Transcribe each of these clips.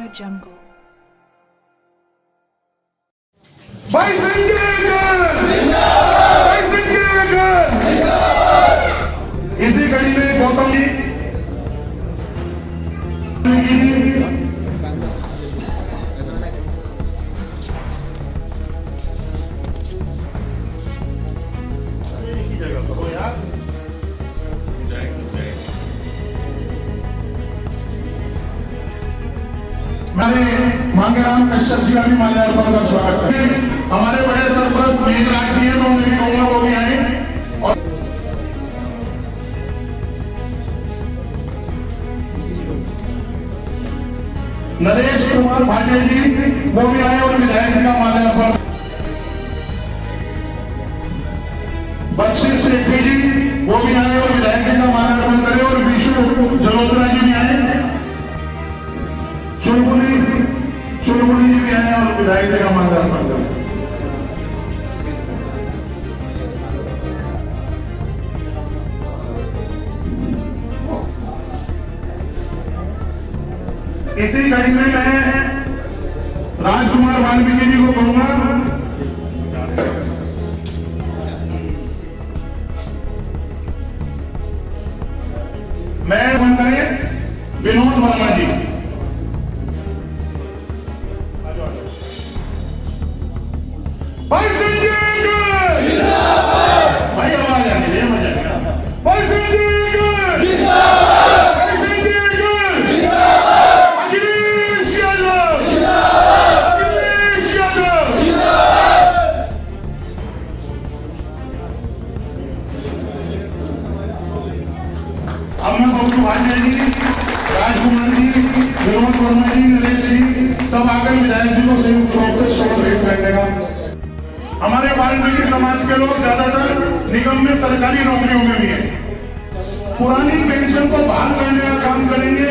AudioJungle. भाई संजय इसी कड़ी में गौतम जी मैंने मांगेराम कश्यप जी का भी माल्यार्पण का स्वागत है। हमारे बड़े सरपंच मेघराज जी हैं, मैं उन्हें भी कहूंगा वो भी आए। और नरेश कुमार भाटिया जी वो भी आए और विधायक जी का माल्यार्पण। बख्शिश शेट्टी जी वो भी आए और विधायक जी का माल्यार्पण करें। और विष्णु जलोत्रा जी भी आए, चुलबुली जी भी आए और विधायक जी का माल्यार्पण करें। इसी कड़ी में मैं राजकुमार वाल्मीकि जी को कहूंगा मैं बन रहे विनोद वर्मा जी। भाई संजय भाई आवाज आ रही है, मजा आएगा। भाई संजय अखिलेश यादव अब मैं बब्बू भाटिया जी, राजकुमार जी, विनोद वर्मा जी, नरेश जी सब आकर विधायक जी को संयुक्त रूप से शपथ भेंट करने का। हमारे वाल्मीकि समाज के लोग ज्यादातर निगम में सरकारी नौकरियों में भी हैं। पुरानी पेंशन को बहाल करने का काम करेंगे।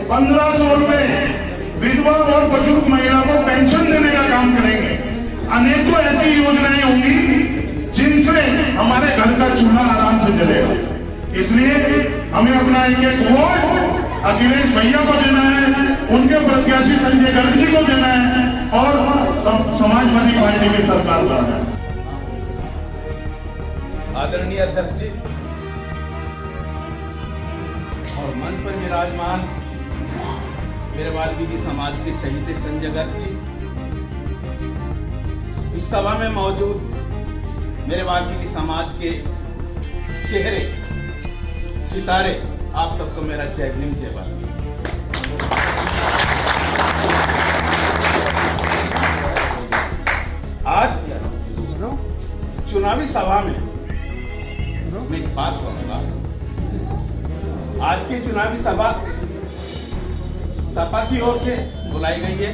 1500 रुपए विधवा और बुजुर्ग महिला को पेंशन देने का काम करेंगे। अनेकों ऐसी योजनाएं होंगी जिनसे हमारे घर का चूल्हा आराम से जलेगा। इसलिए हमें अपना एक वोट अखिलेश भैया को देना है, उनके प्रत्याशी संजय गर्ग जी को देना है और समाजवादी पार्टी की सरकार बनाना है। आदरणीय अध्यक्ष जी और मंच पर विराजमान मेरे वाल्मीकि समाज के चहीते संजय गर्ग जी, इस सभा में मौजूद मेरे वाल्मीकि समाज के चेहरे सितारे, आप सबको मेरा जय भीम जय वाल्मीकि। आज चुनावी सभा में मैं एक बात कहूंगा। आज की चुनावी सभा सपा की ओर से बुलाई गई है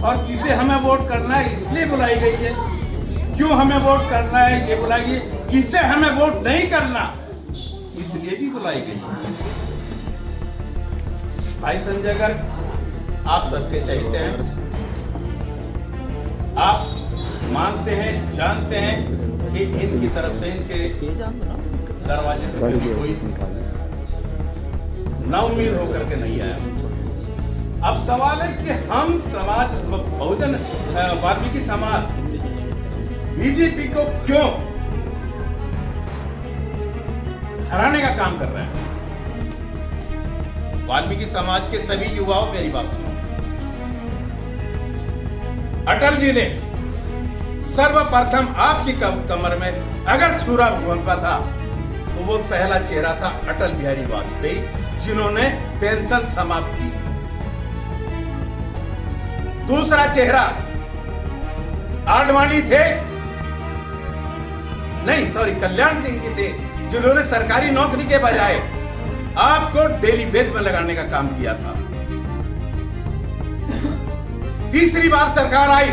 और किसे हमें वोट करना है इसलिए बुलाई गई है, क्यों हमें वोट करना है ये बुलाई गई, किसे हमें वोट नहीं करना इसलिए भी बुलाई गई। भाई संजय गर्ग आप सबके चाहते हैं, आप मानते हैं, जानते हैं कि इनकी तरफ से इनके दरवाजे से कभी कोई नाउम्मीद होकर के नहीं आया। अब सवाल है कि हम समाज बहुजन वाल्मीकि समाज बीजेपी को क्यों हराने का काम कर रहे हैं। वाल्मीकि समाज के सभी युवाओं मेरी बात सुनो। अटल जी ने सर्वप्रथम आपकी कमर में अगर छुरा घूमता था तो वो पहला चेहरा था अटल बिहारी वाजपेयी, जिन्होंने पेंशन समाप्त की। दूसरा चेहरा आडवाणी थे, नहीं सॉरी कल्याण सिंह जी थे, जिन्होंने सरकारी नौकरी के बजाय आपको डेली वेज में लगाने का काम किया था। तीसरी बार सरकार आई,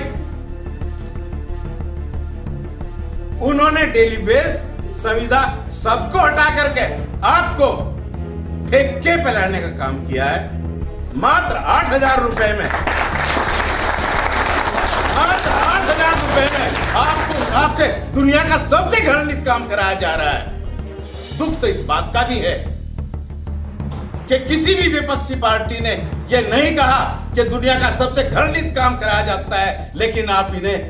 उन्होंने डेली वेज संविदा सबको हटा करके आपको ठेके पे लाने का काम किया है। मात्र 8,000 रुपए में, मात्र 8,000 रुपए में आपसे दुनिया का सबसे घृणित काम कराया जा रहा है। दुख तो इस बात का भी है कि किसी भी विपक्षी पार्टी ने ये नहीं कहा कि दुनिया का सबसे घृणित काम कराया जाता है, लेकिन आप इन्हें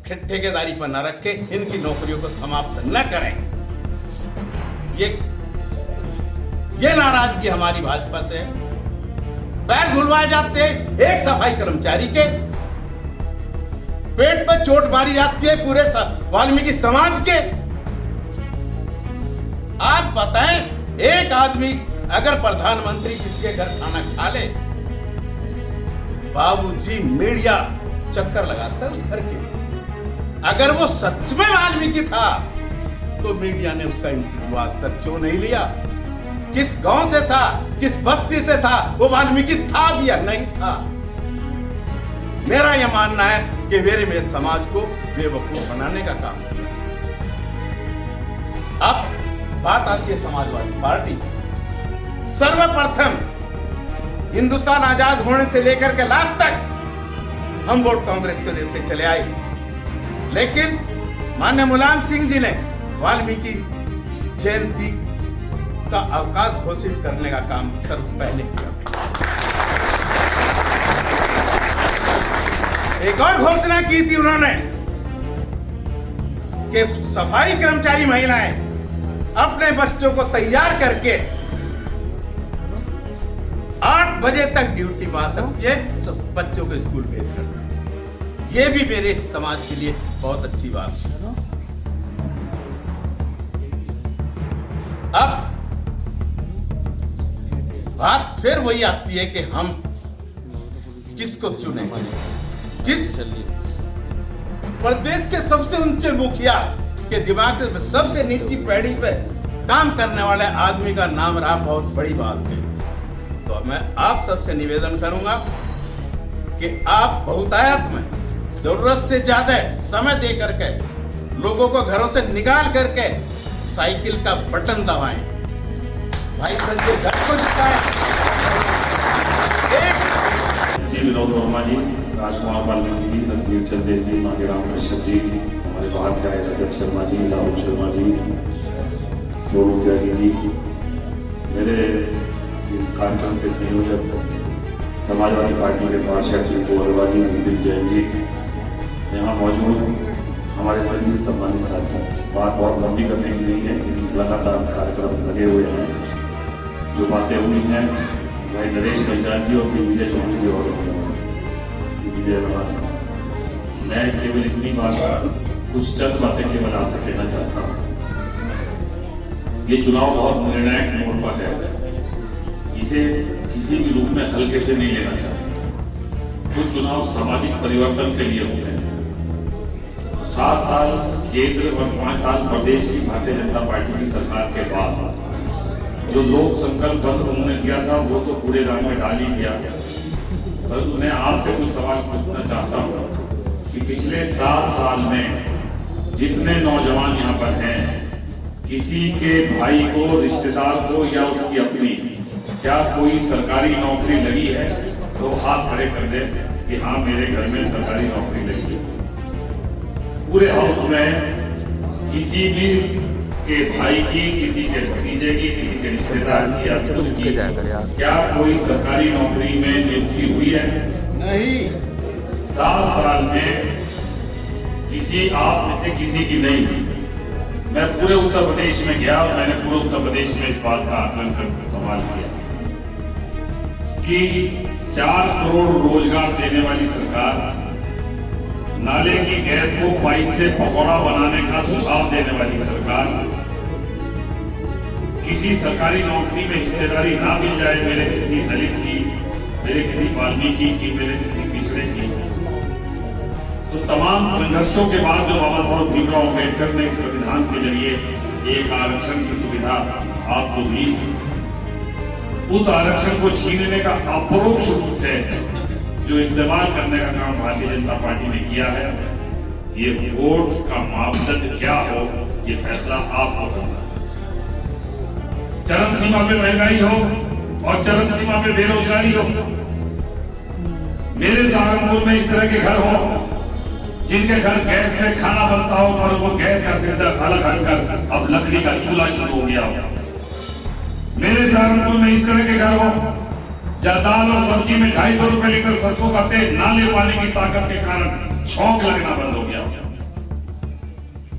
ठेकेदारी पर न रखें, इनकी नौकरियों को समाप्त न करें। ये नाराजगी हमारी भाजपा से है। पैर धुलवाए जाते हैं एक सफाई कर्मचारी के, पेट पर चोट मारी जाती है पूरे वाल्मीकि समाज के। आप बताएं, एक आदमी अगर प्रधानमंत्री किसी के घर खाना खा ले, बाबूजी मीडिया चक्कर लगाता है उस घर के। अगर वो सच में वाल्मीकि था तो मीडिया ने उसका इंटरव्यू आज तक क्यों नहीं लिया? किस गांव से था, किस बस्ती से था, वो वाल्मीकि था भी या नहीं था? मेरा यह मानना है कि मेरे समाज को बेवकूफ बनाने का काम किया। अब बात आती है समाजवादी पार्टी। सर्वप्रथम हिंदुस्तान आजाद होने से लेकर के लास्ट तक हम वोट कांग्रेस को देते चले आए, लेकिन माननीय मुलायम सिंह जी ने वाल्मीकि जयंती का अवकाश घोषित करने का काम सर्व पहले किया। एक और घोषणा की थी उन्होंने कि सफाई कर्मचारी महिलाएं अपने बच्चों को तैयार करके 8 बजे तक ड्यूटी पा सकती है, सब बच्चों को स्कूल भेज कर। ये भी मेरे समाज के लिए बहुत अच्छी बात है। अब बात फिर वही आती है कि हम किसको चुने। जिस प्रदेश के सबसे ऊंचे मुखिया के दिमाग में सबसे नीची पैड़ी पे काम करने वाले आदमी का नाम रहा, बहुत बड़ी बात है। तो मैं आप सबसे निवेदन करूंगा कि आप बहुतायत में जरूरत से ज्यादा समय दे करके लोगों को घरों से निकाल करके साइकिल का बटन दबाएं। भाई संजय घर को जिताएं। जी विनोद वर्मा जी, राजकुमार वाल्मीकि जी, रणवीर चंदेल जी, मांगेराम कश्यप जी, हमारे बाहर से आए रजत शर्मा जी, राहुल शर्मा जी, सोनू त्यागी जी, मेरे इस कार्यक्रम के संयोजक समाजवादी पार्टी के पार्षद श्री गोलवा जी, विपिन जैन जी, यहाँ मौजूद हमारे सभी सम्मानित साथी। बात बहुत लंबी करने की नहीं है, लेकिन लगातार कार्यक्रम लगे हुए हैं। जो बातें हुई हैं भाई नरेश कलजान जी और दिग्विजय चौहान जी और दिग्विजय रमान, मैं केवल इतनी बात कुछ चंद बातें केवल आपसे कहना चाहता हूँ। ये चुनाव बहुत निर्णायक मोड़ पर है, इसे किसी भी रूप में हल्के से नहीं लेना चाहते। कुछ चुनाव सामाजिक परिवर्तन के लिए होते हैं। 7 साल केंद्र और 5 साल प्रदेश की भारतीय जनता पार्टी की सरकार के बाद जो लोक संकल्प पत्र उन्होंने दिया था वो तो पूरे राम में डाल ही दिया। पर मैं आपसे कुछ सवाल पूछना चाहता हूँ कि पिछले 7 साल में जितने नौजवान यहाँ पर हैं, किसी के भाई को, रिश्तेदार को या उसकी अपनी क्या कोई सरकारी नौकरी लगी है तो हाथ खड़े कर दे कि हाँ मेरे घर में सरकारी नौकरी लगी है। पूरे हाउस में किसी भी के भाई की, किसी के भतीजे की, किसी के रिश्तेदार की या खुद की क्या कोई सरकारी नौकरी में नियुक्ति हुई है? नहीं। 7 साल में किसी आप में से किसी की नहीं हुई। मैं पूरे उत्तर प्रदेश में गया और मैंने पूरे उत्तर प्रदेश में इस बात का आकलन कर सवाल किया कि 4 करोड़ रोजगार देने वाली सरकार, नाले की गैस को पाइप से पकौड़ा बनाने का सुझाव देने वाली सरकार, किसी सरकारी नौकरी में हिस्सेदारी ना मिल जाए मेरे किसी दलित की, मेरे किसी वाल्मीकि की, मेरे किसी पिछड़े की, तो तमाम संघर्षों के बाद जो बाबा साहब भीमराव अम्बेडकर ने संविधान के जरिए एक आरक्षण की सुविधा आपको दी, उस आरक्षण को छीनने का अपरोक्ष रूप से जो इस्तेमाल करने का काम भारतीय जनता पार्टी ने किया है, ये वोट का मापदंड क्या हो ये फैसला आपको करना है। चरम सीमा पे महंगाई हो और चरम सीमा पे बेरोजगारी हो, मेरे सहारनपुर में इस तरह के घर हो जिनके घर गैस से खाना बनता हो और वो गैस का सिलेंडर अलग हटकर अब लकड़ी का चूल्हा शुरू हो गया हो। मेरे सहारनपुर में इस तरह के घर हो जब दाल और सब्जी में 250 रुपए लीटर सरसों का तेल ना ले पाने की ताकत के कारण छौंक लगना बंद हो गया।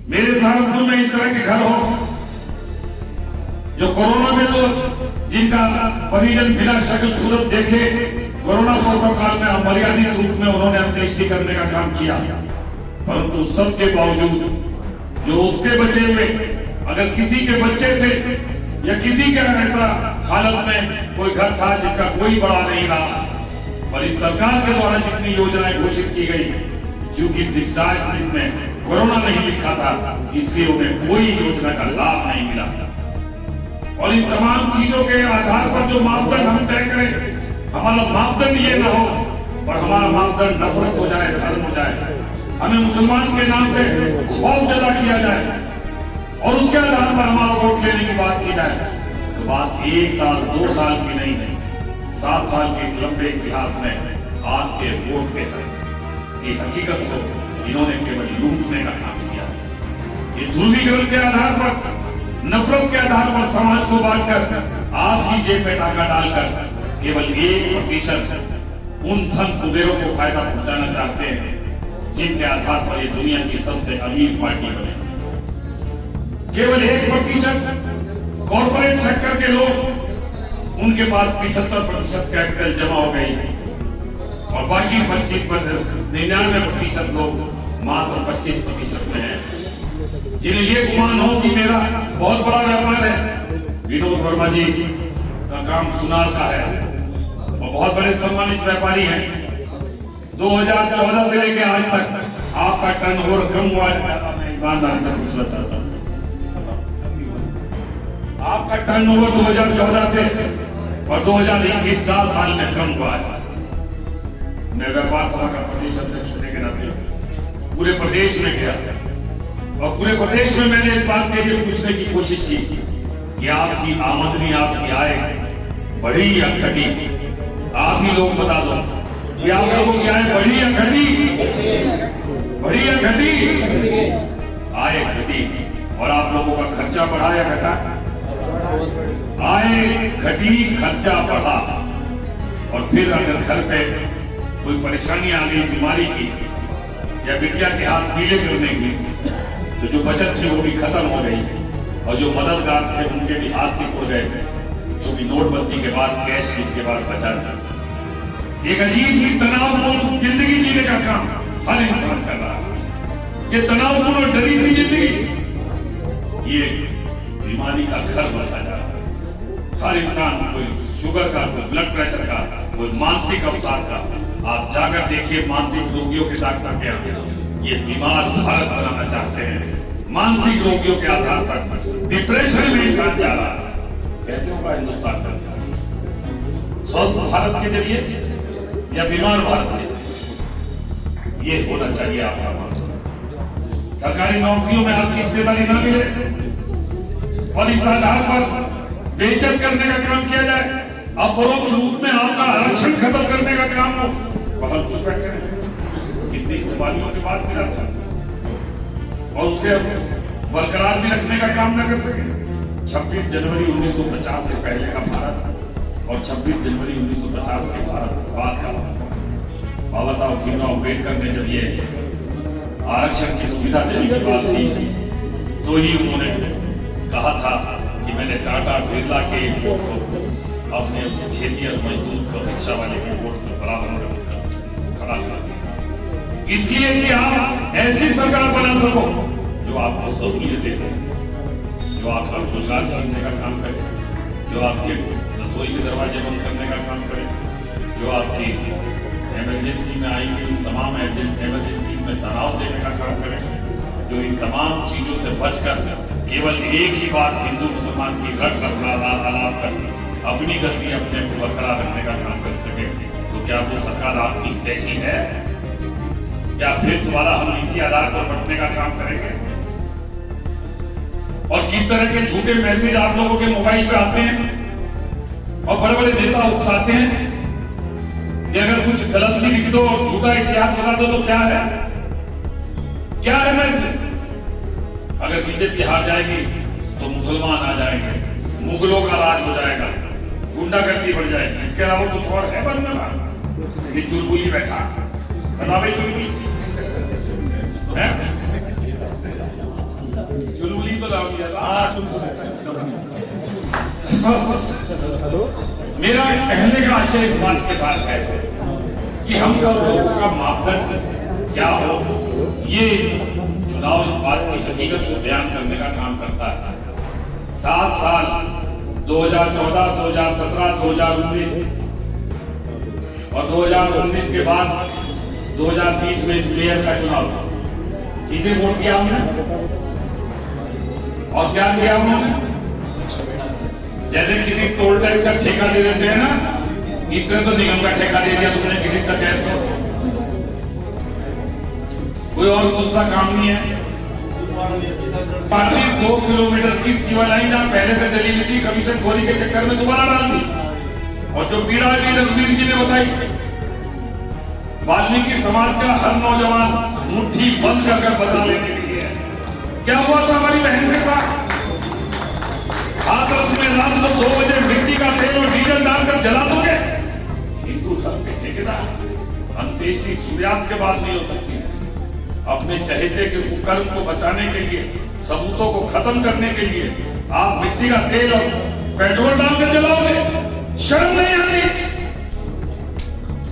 मेरे सहारनपुर में इस तरह के घर हो जो कोरोना में तो जिनका परिजन बिना शक्ल सूरत देखे कोरोना प्रोटोकॉल में अमर्यादित रूप में उन्होंने अंत्येष्टि करने का काम किया, परंतु सबके बावजूद जो उसके बचे हुए अगर किसी के बच्चे थे या किसी के ऐसा हालत में कोई घर था जिसका कोई बड़ा नहीं रहा, पर इस सरकार के द्वारा जितनी योजनाएं घोषित की गई, क्योंकि डिस्चार्ज स्लिप में कोरोना नहीं लिखा था इसलिए उन्हें कोई योजना का लाभ नहीं मिला। और इन तमाम चीजों के आधार पर जो मापदंड हम तय करें, हमारा मापदंड ये ना हो और हमारा मापदंड नफरत हो जाए, धर्म हो जाए, हमें मुसलमान के नाम से खौफ ज्यादा किया जाए और उसके आधार पर हमारा वोट लेने की बात की जाए, तो बात 1 साल 2 साल की नहीं, 7 साल के इस लंबे इतिहास में आपके वोट की हकीकत को इन्होंने केवल लूटने का काम किया। ये ध्रुवीकरण के आधार पर, नफरत के आधार पर समाज को बांटकर आपकी जेब में टाका डालकर केवल 1% उन धन कुबेरों को फायदा पहुंचाना चाहते हैं जिनके आधार पर ये दुनिया की सबसे अमीर पार्टी बने। केवल 1% कॉर्पोरेट सेक्टर के लोग, उनके पास 75% कैपिटल जमा हो गई और बाकी 99% लोग मात्र 25% में हैं, जिन्हें ये गुमान हो कि मेरा बहुत बड़ा व्यापार है। विनोद वर्मा जी का काम सुनार का है और बहुत बड़े सम्मानित व्यापारी हैं। 2014 से लेकर आज तक आपका टर्नओवर कम हुआ है, मैं ईमानदारी से पूछना चाहता हूँ, आपका टर्नओवर 2014 से और 2021 7 साल में कम हुआ है। मैं व्यापार सभा का प्रदेश अध्यक्ष होने के नाते पूरे प्रदेश में गया और पूरे प्रदेश में मैंने इस बात के लिए पूछने की कोशिश की कि आपकी आमदनी, आपकी आय बढ़ी या घटी? आप ही लोग बता दो कि आप लोगों की आय बढ़ी या घटी? बढ़ी या घटी? आय घटी। और आप लोगों का खर्चा बढ़ा या घटा? आय घटी, खर्चा बढ़ा। और फिर अगर घर पे कोई परेशानी आ गई, बीमारी की या बिटिया के हाथ पीले करने की, तो जो बचत थी वो भी खत्म हो गई और जो मददगार थे उनके भी हाथ से उड़ गए, जो भी नोटबंदी के बाद कैश के बाद बचा था। एक अजीब सी तनावपूर्ण जिंदगी जीने का काम हर इंसान कर रहा है। ये तनावपूर्ण और डरी सी जिंदगी ये बीमारी का घर बनता जा रहा है। हर इंसान, कोई शुगर का, कोई ब्लड प्रेशर का, कोई मानसिक अवसाद का, आप जाकर देखिए मानसिक रोगियों के डॉक्टर क्या ये बीमार भारत बनाना चाहते हैं। मानसिक रोगियों के आधार पर डिप्रेशन में इंसान जा रहा है। कैसे होगा हिंदुस्तान का स्वस्थ भारत के जरिए या बीमार भारत के? ये होना चाहिए आपका मानना। सरकारी नौकरियों में आपकी हिस्सेदारी ना मिले और इस आधार पर बेइज्जत करने का काम किया जाए, अपरोक्ष रूप में आपका आरक्षण खत्म करने का काम हो, बहुत चुप बैठे हैं। कितनी कुर्बानियों के बाद मिला था और उसे बरकरार भी रखने का काम न कर सके। 26 जनवरी 1950 से पहले का भारत और 26 जनवरी 1950 के भारत बाद का भारत। बाबा साहब भीमराव अम्बेडकर ने जब ये आरक्षण की सुविधा देने की बात की तो ही उन्होंने कहा था कि मैंने टाटा बिरला के वोट को अपने खेती और मजदूर को, रिक्शा वाले के वोट को बराबर खड़ा कर, इसलिए कि आप ऐसी सरकार बना सको जो आपको सहूलियतें दे, जो आपका रोजगार छीनने का काम करे, जो आपके रसोई के दरवाजे बंद करने का काम करे, जो आपकी इमरजेंसी में आई हुई तमाम इमरजेंसी में तनाव देने का काम करे, जो इन तमाम चीजों से बचकर केवल एक ही बात हिंदू मुसलमान की रट कर अपनी गलती अपने को बरकरार रखने का काम कर सके, तो क्या वो सरकार आपकी जैसी है? क्या फिर दोबारा हम इसी आधार पर बंटने का काम करेंगे? और किस तरह के झूठे मैसेज आप लोगों के मोबाइल पे आते हैं और बड़े बड़े नेता उकसाते हैं कि अगर कुछ गलत भी लिख दो और झूठा इतिहास बता दो तो क्या है? क्या है मैसेज? अगर बीजेपी हार जाएगी तो मुसलमान आ जाएंगे, मुगलों का राज हो जाएगा, गुंडागर्दी बढ़ जाएगी। इसके अलावा कुछ और है बनने वाला? ये चुलबुली बैठा बता भाई, चुलबुली है, चुलबुली तो लाओ मेरा कहने का आशय इस बात के साथ है कि हम सब लोगों का मापदंड क्या हो, ये चुनाव इस बात की हकीकत को बयान करने का काम करता है। 7 साल 2014, 2017, 2019 और 2019 के बाद 2020 में इस मेयर का चुनाव, किसे वोट किया हमने और क्या किया उन्होंने? जैसे किसी टोल टैक्स का ठेका दे देते हैं ना, इस तरह तो निगम का ठेका दे दिया तुमने किसी का टैक्स को। कोई और दूसरा काम नहीं है। 2 किलोमीटर की सीवर लाइन जहां पहले से डली हुई थी, कमीशन खोरी के चक्कर में दोबारा डाल दी। और जो पीड़ा अभी रघुवीर जी ने बताई, वाल्मीकि समाज का हर नौजवान मुट्ठी बंद कर बदला लेने के लिए क्या हुआ था हमारी बहन के साथ? हाथरस में रात को 2 बजे मिट्टी का तेल और डीजल डालकर जला दोगे? हिंदू धर्म के ठेकेदार। अंत्येष्टि सूर्यास्त के बाद नहीं हो सकती। अपने चहेते के कुकर्म को बचाने के लिए, सबूतों को खत्म करने के लिए आप मिट्टी का तेल और पेट्रोल डालकर जलाओगे? शर्म नहीं आती?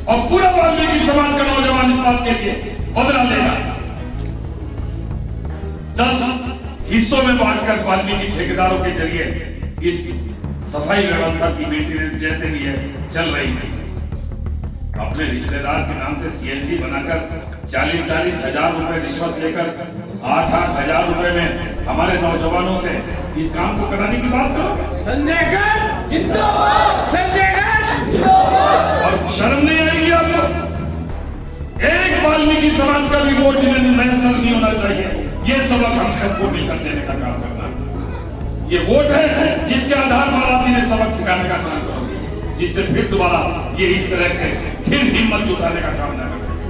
और पूरा वाल्मीकि समाज का नौजवान इस बात के लिए बदला लेगा। 10 हिस्सों में बांटकर वाल्मीकि ठेकेदारों के जरिए इस सफाई व्यवस्था की मेंटेनेंस जैसे भी है चल रही थी। अपने रिश्तेदार के नाम से सीएनजी बनाकर 40-40 हजार रुपए रिश्वत लेकर 8-8 हजार रुपए में हमारे नौजवानों से इस काम को कराने की बात करो। संजय गांधी जिंदाबाद, संजय गांधी जिंदाबाद। और शर्म नहीं आएगी आपको? एक वाल्मीकि समाज का भी वोट मैसर नहीं होना चाहिए। ये सबक हम सबको मिलकर देने का काम करना है। ये वोट है जिसके आधार पर आप इन्हें सबक सिखाने का काम करोगे, जिससे फिर दोबारा ये इस तरह के फिर हिम्मत जुटाने का काम न कर सके।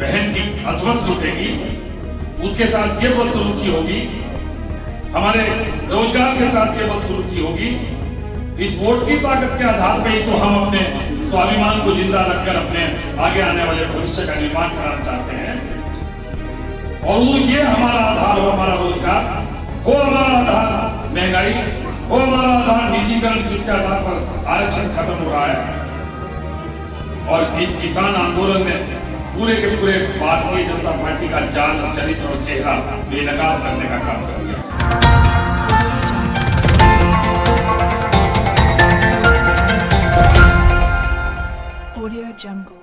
बहन की अजमत लूटेगी, उसके साथ ये बदसलूकी होगी, हमारे रोजगार के साथ ये बदसलूकी होगी। इस वोट की ताकत के आधार पर ही तो हम अपने स्वाभिमान को जिंदा रखकर अपने आगे आने वाले भविष्य का निर्माण कराना चाहते हैं। और वो ये हमारा आधार हो, हमारा रोजगार हो, हमारा आधार महंगाई हो, हमारा आधार निजीकरण, जिसके आधार पर आरक्षण खत्म हो रहा है। और इस किसान आंदोलन ने पूरे के पूरे भारतीय जनता पार्टी का जान, चरित्र और चेहरा बेनकाब करने का काम कर दिया। Audio Jungle.